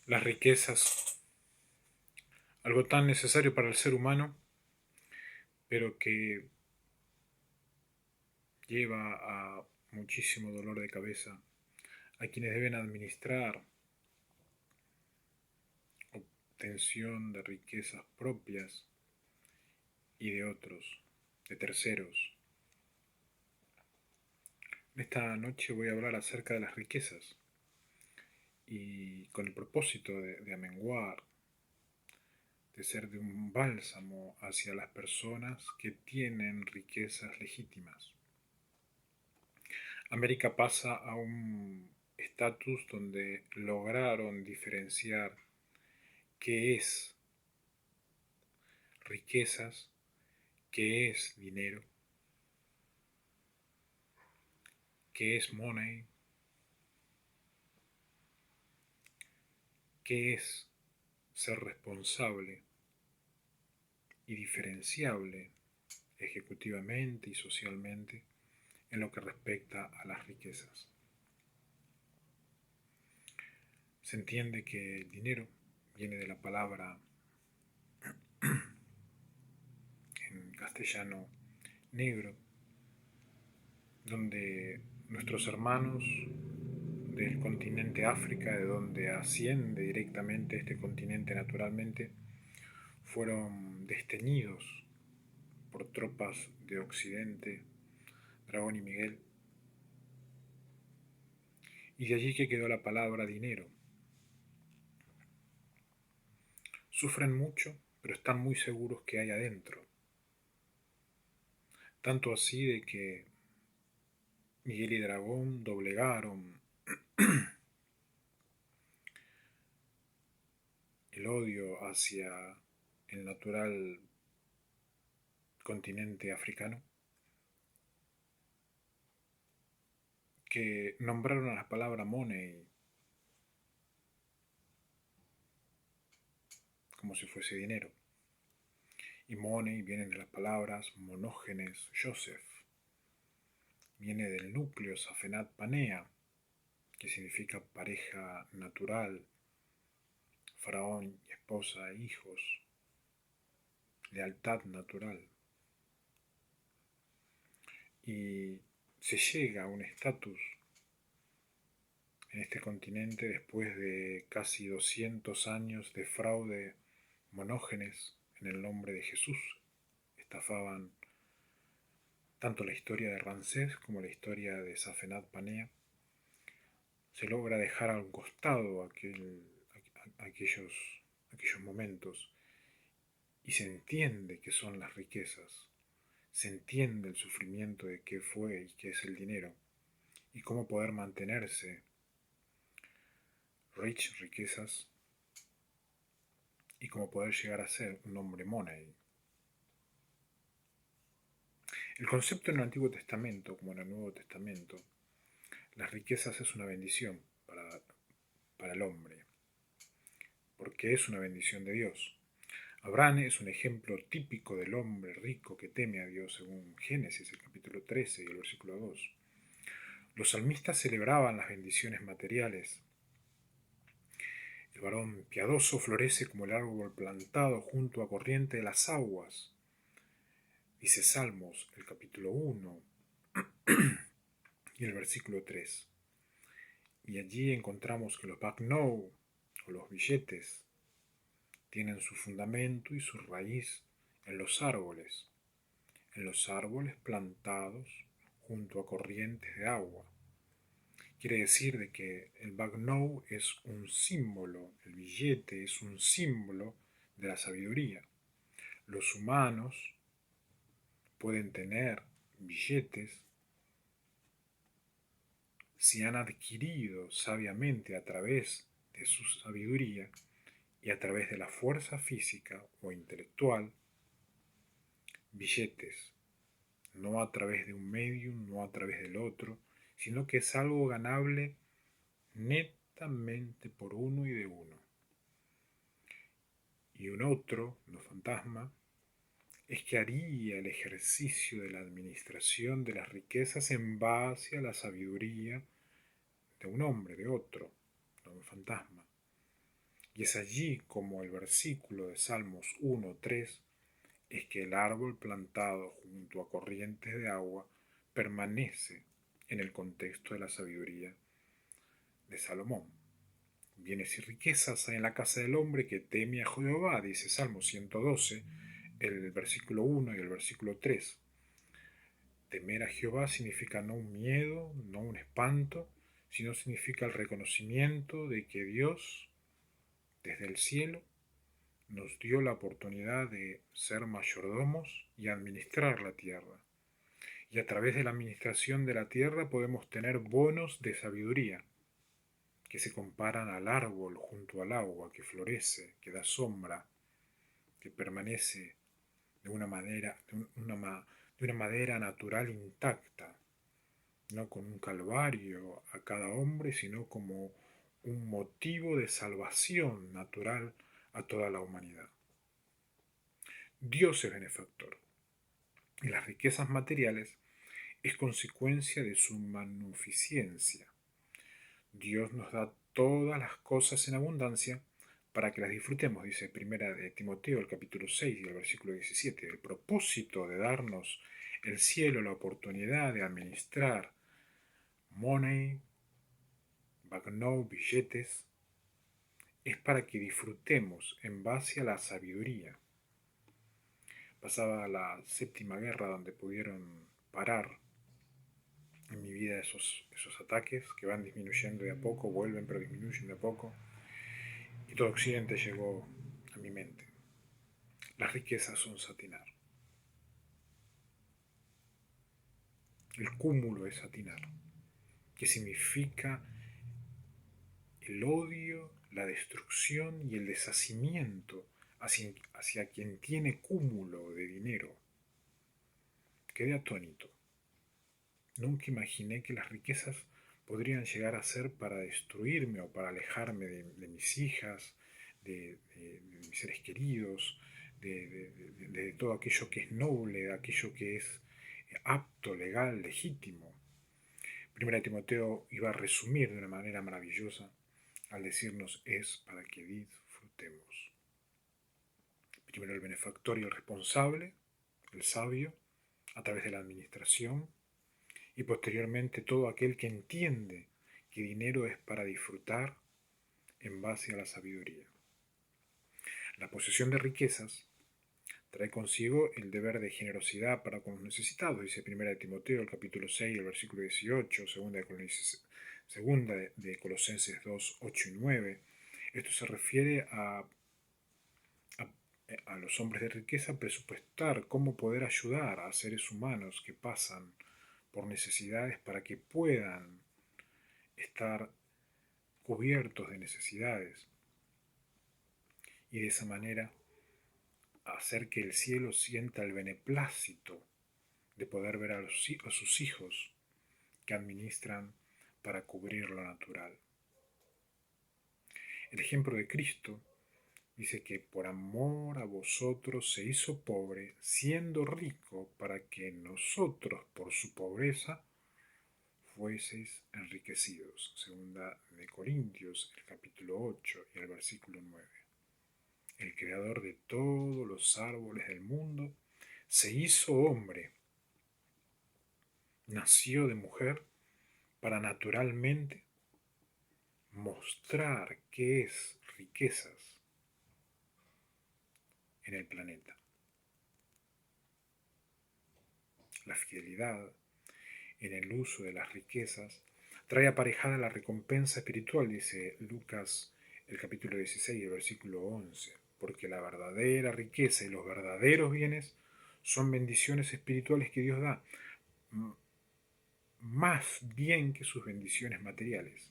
Las riquezas, algo tan necesario para el ser humano, pero que lleva a muchísimo dolor de cabeza a quienes deben administrar obtención de riquezas propias y de otros, de terceros. Esta noche voy a hablar acerca de las riquezas y con el propósito de amenguar, de ser de un bálsamo hacia las personas que tienen riquezas legítimas. América pasa a un estatus donde lograron diferenciar qué es riquezas, qué es dinero, qué es money, qué es ser responsable y diferenciable ejecutivamente y socialmente en lo que respecta a las riquezas. Se entiende que el dinero viene de la palabra en castellano negro, donde nuestros hermanos del continente África, de donde asciende directamente este continente naturalmente, fueron desteñidos por tropas de Occidente, Dragón y Miguel, y de allí que quedó la palabra dinero. Sufren mucho, pero están muy seguros que hay adentro. Tanto así de que Miguel y Dragón doblegaron el odio hacia el natural continente africano, que nombraron a la palabra money como si fuese dinero. Y money viene de las palabras Monógenes Joseph, viene del núcleo Safenat Panea, que significa pareja natural, faraón y esposa e hijos, lealtad natural. Y se llega a un estatus en este continente después de casi 200 años de fraude monógenes en el nombre de Jesús. Estafaban tanto la historia de Ramsés como la historia de Safenat Panea. Se logra dejar a un costado aquellos momentos y se entiende qué son las riquezas, se entiende el sufrimiento de qué fue y qué es el dinero y cómo poder mantenerse riquezas y cómo poder llegar a ser un hombre money. El concepto en el Antiguo Testamento como en el Nuevo Testamento, las riquezas es una bendición para el hombre, porque es una bendición de Dios. Abraham es un ejemplo típico del hombre rico que teme a Dios según Génesis, el capítulo 13 y el versículo 2. Los salmistas celebraban las bendiciones materiales. El varón piadoso florece como el árbol plantado junto a corriente de las aguas. Dice Salmos, el capítulo 1 y el versículo 3. Y allí encontramos que los banknotes o los billetes tienen su fundamento y su raíz en los árboles plantados junto a corrientes de agua. Quiere decir de que el banknote es un símbolo, el billete es un símbolo de la sabiduría. Los humanos pueden tener billetes si han adquirido sabiamente a través de su sabiduría y a través de la fuerza física o intelectual, billetes, no a través de un medium, no a través del otro, sino que es algo ganable netamente por uno y de uno. Y un otro, no fantasma, es que haría el ejercicio de la administración de las riquezas en base a la sabiduría de un hombre, de otro, no un fantasma. Y es allí como el versículo de Salmos 1:3 es que el árbol plantado junto a corrientes de agua permanece en el contexto de la sabiduría de Salomón. Bienes y riquezas hay en la casa del hombre que teme a Jehová, dice Salmo 112, el versículo 1 y el versículo 3. Temer a Jehová significa no un miedo, no un espanto, sino significa el reconocimiento de que Dios, desde el cielo, nos dio la oportunidad de ser mayordomos y administrar la tierra. Y a través de la administración de la tierra podemos tener bonos de sabiduría que se comparan al árbol junto al agua, que florece, que da sombra, que permanece de una madera natural intacta, no con un calvario a cada hombre, sino como un motivo de salvación natural a toda la humanidad. Dios es benefactor y las riquezas materiales es consecuencia de su magnificencia. Dios nos da todas las cosas en abundancia para que las disfrutemos, dice Primera de Timoteo, el capítulo 6 y el versículo 17. El propósito de darnos el cielo, la oportunidad de administrar money, banknote, billetes, es para que disfrutemos en base a la sabiduría. Pasaba la séptima guerra donde pudieron parar en mi vida esos ataques que van disminuyendo de a poco, vuelven pero disminuyen de a poco. Y todo Occidente llegó a mi mente. Las riquezas son satinar. El cúmulo es satinar, que significa el odio, la destrucción y el deshacimiento hacia quien tiene cúmulo de dinero. Quedé atónito. Nunca imaginé que las riquezas podrían llegar a ser para destruirme o para alejarme de mis hijas, de mis seres queridos, de todo aquello que es noble, de aquello que es apto, legal, legítimo. Primera Timoteo iba a resumir de una manera maravillosa al decirnos es para que disfrutemos. Primero el benefactor y el responsable, el sabio, a través de la administración, y posteriormente todo aquel que entiende que dinero es para disfrutar en base a la sabiduría. La posesión de riquezas trae consigo el deber de generosidad para con los necesitados, dice 1 Timoteo, el capítulo 6, el versículo 18, segunda de Colosenses 2, 8 y 9. Esto se refiere a los hombres de riqueza presupuestar cómo poder ayudar a seres humanos que pasan por necesidades para que puedan estar cubiertos de necesidades y de esa manera hacer que el cielo sienta el beneplácito de poder ver a sus hijos que administran para cubrir lo natural. El ejemplo de Cristo dice que por amor a vosotros se hizo pobre, siendo rico, para que nosotros por su pobreza fueseis enriquecidos. Segunda de Corintios, el capítulo 8 y el versículo 9. El creador de todos los árboles del mundo se hizo hombre, nació de mujer para naturalmente mostrar qué es riquezas en el planeta. La fidelidad en el uso de las riquezas trae aparejada la recompensa espiritual, dice Lucas el capítulo 16, el versículo 11, porque la verdadera riqueza y los verdaderos bienes son bendiciones espirituales que Dios da, más bien que sus bendiciones materiales.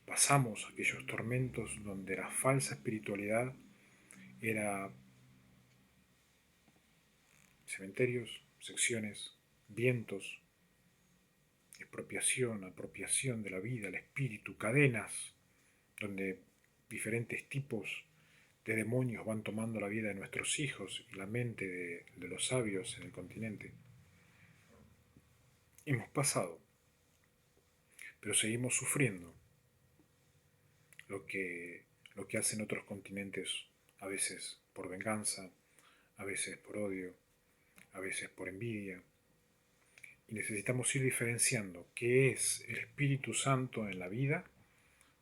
Pasamos aquellos tormentos donde la falsa espiritualidad era cementerios, secciones, vientos, apropiación de la vida, el espíritu, cadenas, donde diferentes tipos de demonios van tomando la vida de nuestros hijos y la mente de los sabios en el continente. Hemos pasado, pero seguimos sufriendo lo que lo que hacen otros continentes, a veces por venganza, a veces por odio, a veces por envidia. Y necesitamos ir diferenciando qué es el Espíritu Santo en la vida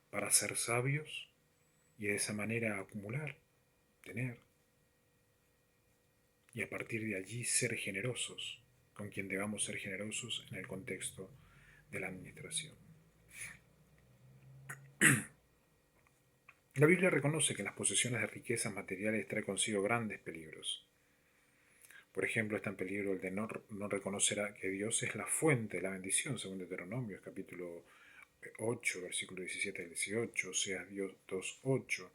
para ser sabios y de esa manera acumular, tener, y a partir de allí ser generosos, con quien debamos ser generosos en el contexto de la administración. La Biblia reconoce que las posesiones de riquezas materiales traen consigo grandes peligros. Por ejemplo, está en peligro el de no reconocer que Dios es la fuente de la bendición, según Deuteronomios, capítulo 8, versículo 17 al 18, Oseas 2:8.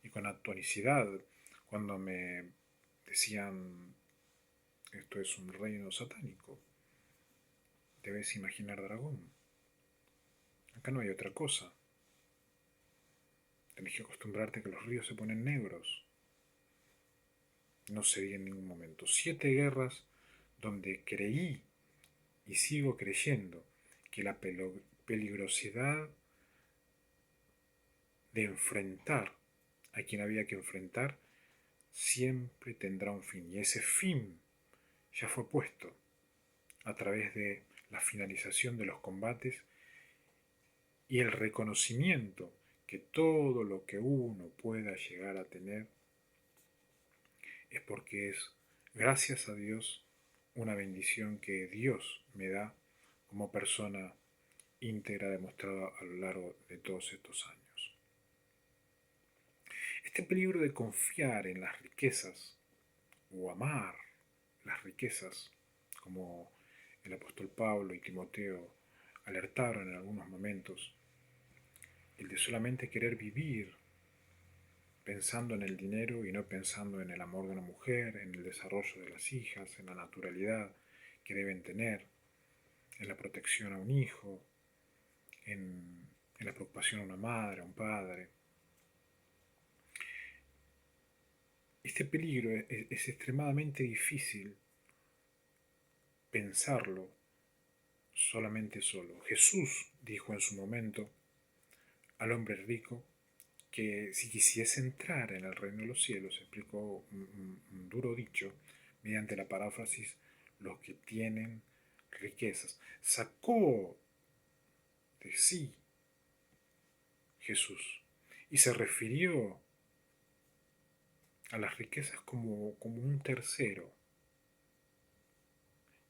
Y con atonicidad, cuando me decían, esto es un reino satánico, debes imaginar dragón. Acá no hay otra cosa. Tenés que acostumbrarte a que los ríos se ponen negros. No se di en ningún momento. 7 guerras donde creí y sigo creyendo que la peligrosidad de enfrentar a quien había que enfrentar siempre tendrá un fin. Y ese fin ya fue puesto a través de la finalización de los combates y el reconocimiento que todo lo que uno pueda llegar a tener es porque es, gracias a Dios, una bendición que Dios me da como persona íntegra demostrada a lo largo de todos estos años. Este peligro de confiar en las riquezas o amar las riquezas, como el apóstol Pablo y Timoteo alertaron en algunos momentos, el de solamente querer vivir pensando en el dinero y no pensando en el amor de una mujer, en el desarrollo de las hijas, en la naturalidad que deben tener, en la protección a un hijo, en la preocupación a una madre, a un padre. Este peligro es extremadamente difícil pensarlo solamente solo. Jesús dijo en su momento al hombre rico que si quisiese entrar en el reino de los cielos, explicó un duro dicho mediante la paráfrasis, los que tienen riquezas. Sacó de sí Jesús y se refirió a las riquezas como un tercero.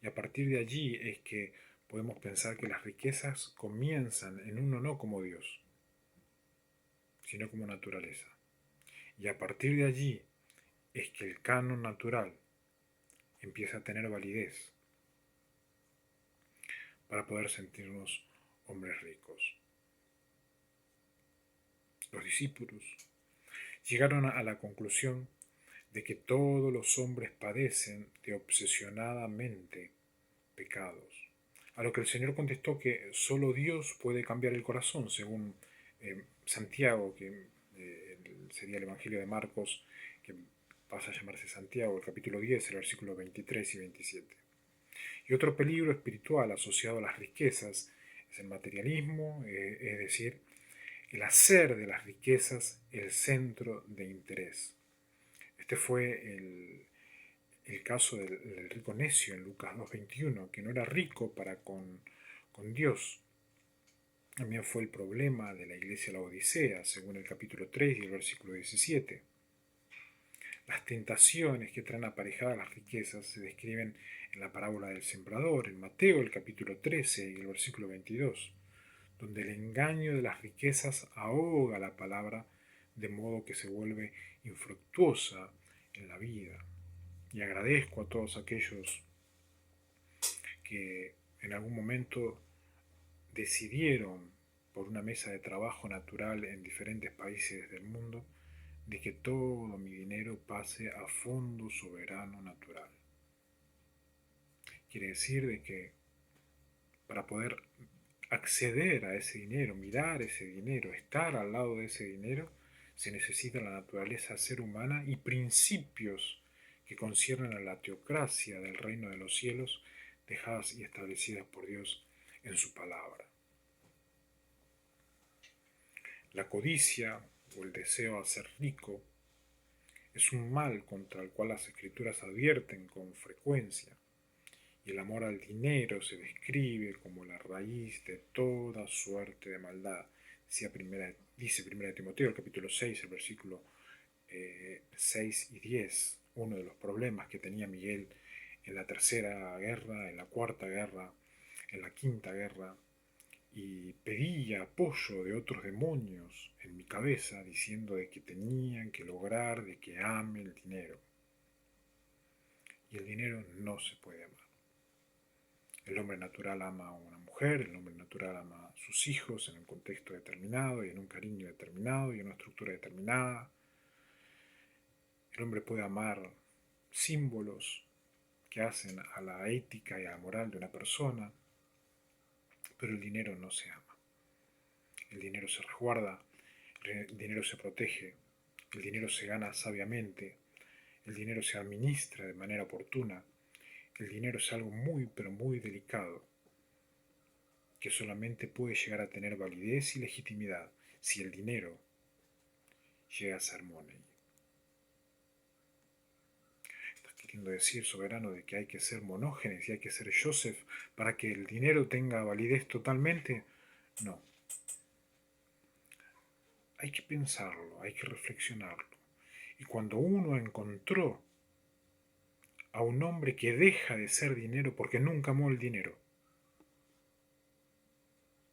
Y a partir de allí es que podemos pensar que las riquezas comienzan en uno no como Dios, sino como naturaleza. Y a partir de allí es que el canon natural empieza a tener validez para poder sentirnos hombres ricos. Los discípulos llegaron a la conclusión de que todos los hombres padecen de obsesionadamente pecados, a lo que el Señor contestó que solo Dios puede cambiar el corazón, según Santiago, que sería el Evangelio de Marcos, que pasa a llamarse Santiago, el capítulo 10, el versículo 23 y 27. Y otro peligro espiritual asociado a las riquezas es el materialismo, es decir, el hacer de las riquezas el centro de interés. Este fue el caso del rico necio en Lucas 2:21, que no era rico para con Dios. También fue el problema de la iglesia de la Odisea, según el capítulo 3 y el versículo 17. Las tentaciones que traen aparejadas las riquezas se describen en la parábola del sembrador, en Mateo el capítulo 13 y el versículo 22, donde el engaño de las riquezas ahoga la palabra de modo que se vuelve infructuosa en la vida. Y agradezco a todos aquellos que en algún momento decidieron, por una mesa de trabajo natural en diferentes países del mundo, de que todo mi dinero pase a fondo soberano natural. Quiere decir de que para poder acceder a ese dinero, mirar ese dinero, estar al lado de ese dinero, se necesita la naturaleza ser humana y principios que conciernen a la teocracia del reino de los cielos, dejadas y establecidas por Dios en su palabra. La codicia o el deseo a ser rico es un mal contra el cual las escrituras advierten con frecuencia, y el amor al dinero se describe como la raíz de toda suerte de maldad. Dice primera de Timoteo, el capítulo 6, el versículo 6 y 10, uno de los problemas que tenía Miguel en la tercera guerra, en la cuarta guerra, en la quinta guerra, y pedía apoyo de otros demonios en mi cabeza diciendo de que tenían que lograr de que ame el dinero. Y el dinero no se puede amar. El hombre natural ama a una mujer, el hombre natural ama a sus hijos en un contexto determinado y en un cariño determinado y en una estructura determinada. El hombre puede amar símbolos que hacen a la ética y a la moral de una persona, pero el dinero no se ama. El dinero se resguarda, el dinero se protege, el dinero se gana sabiamente, el dinero se administra de manera oportuna. El dinero es algo muy, pero muy delicado, que solamente puede llegar a tener validez y legitimidad si el dinero llega a ser money. ¿Estás queriendo decir, soberano, de que hay que ser Monógenes y hay que ser Joseph para que el dinero tenga validez totalmente? No. Hay que pensarlo, hay que reflexionarlo. Y cuando uno encontró a un hombre que deja de ser dinero porque nunca amó el dinero,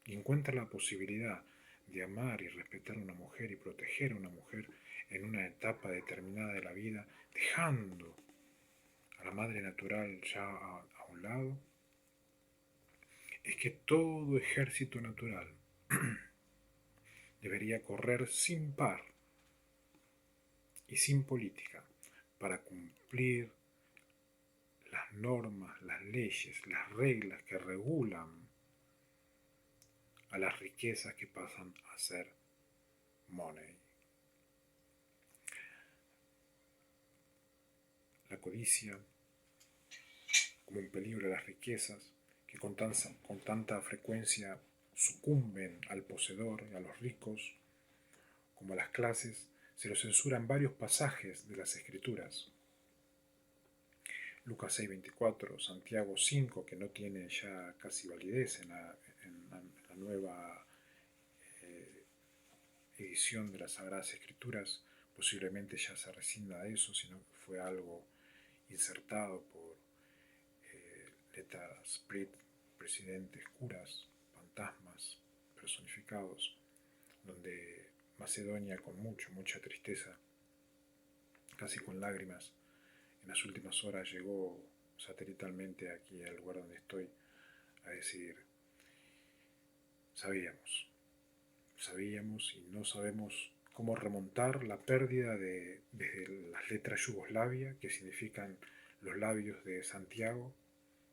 y encuentra la posibilidad de amar y respetar a una mujer y proteger a una mujer en una etapa determinada de la vida, dejando a la madre natural ya a un lado, es que todo ejército natural debería correr sin par y sin política para cumplir las normas, las leyes, las reglas que regulan a las riquezas que pasan a ser money. La codicia como un peligro de las riquezas que con tanta frecuencia sucumben al poseedor y a los ricos, como a las clases, se lo censuran varios pasajes de las Escrituras. Lucas 6:24, Santiago 5, que no tiene ya casi validez en la nueva edición de las Sagradas Escrituras, posiblemente ya se rescinda de eso, sino que fue algo insertado por letras, presidentes, curas, fantasmas personificados, donde Macedonia con mucha tristeza, casi con lágrimas, en las últimas horas llegó satelitalmente aquí al lugar donde estoy a decir, sabíamos y no sabemos cómo remontar la pérdida desde las letras Yugoslavia, que significan los labios de Santiago,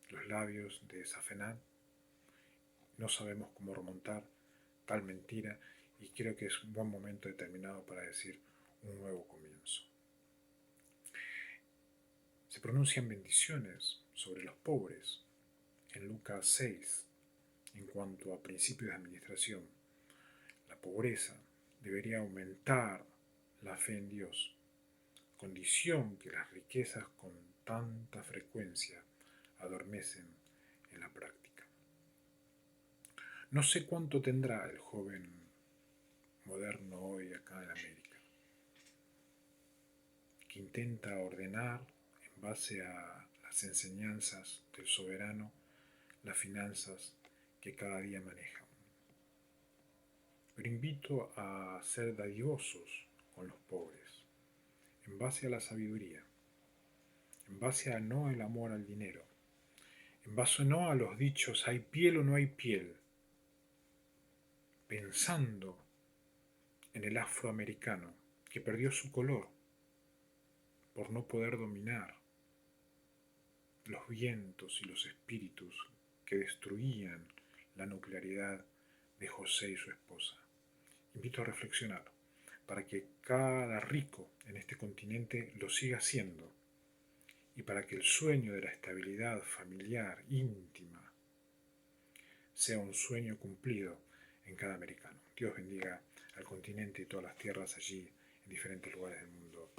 los labios de Safenán. No sabemos cómo remontar tal mentira y creo que es un buen momento determinado para decir un nuevo comienzo. Se pronuncian bendiciones sobre los pobres en Lucas 6 en cuanto a principios de administración. La pobreza debería aumentar la fe en Dios, condición que las riquezas con tanta frecuencia adormecen en la práctica. No sé cuánto tendrá el joven moderno hoy acá en América, que intenta ordenar en base a las enseñanzas del soberano las finanzas que cada día manejan. Pero invito a ser dadivosos con los pobres, en base a la sabiduría, en base a no el amor al dinero, en base no a los dichos hay piel o no hay piel, pensando en el afroamericano que perdió su color por no poder dominar los vientos y los espíritus que destruían la nuclearidad de José y su esposa. Invito a reflexionar para que cada rico en este continente lo siga siendo y para que el sueño de la estabilidad familiar íntima sea un sueño cumplido en cada americano. Dios bendiga al continente y todas las tierras allí en diferentes lugares del mundo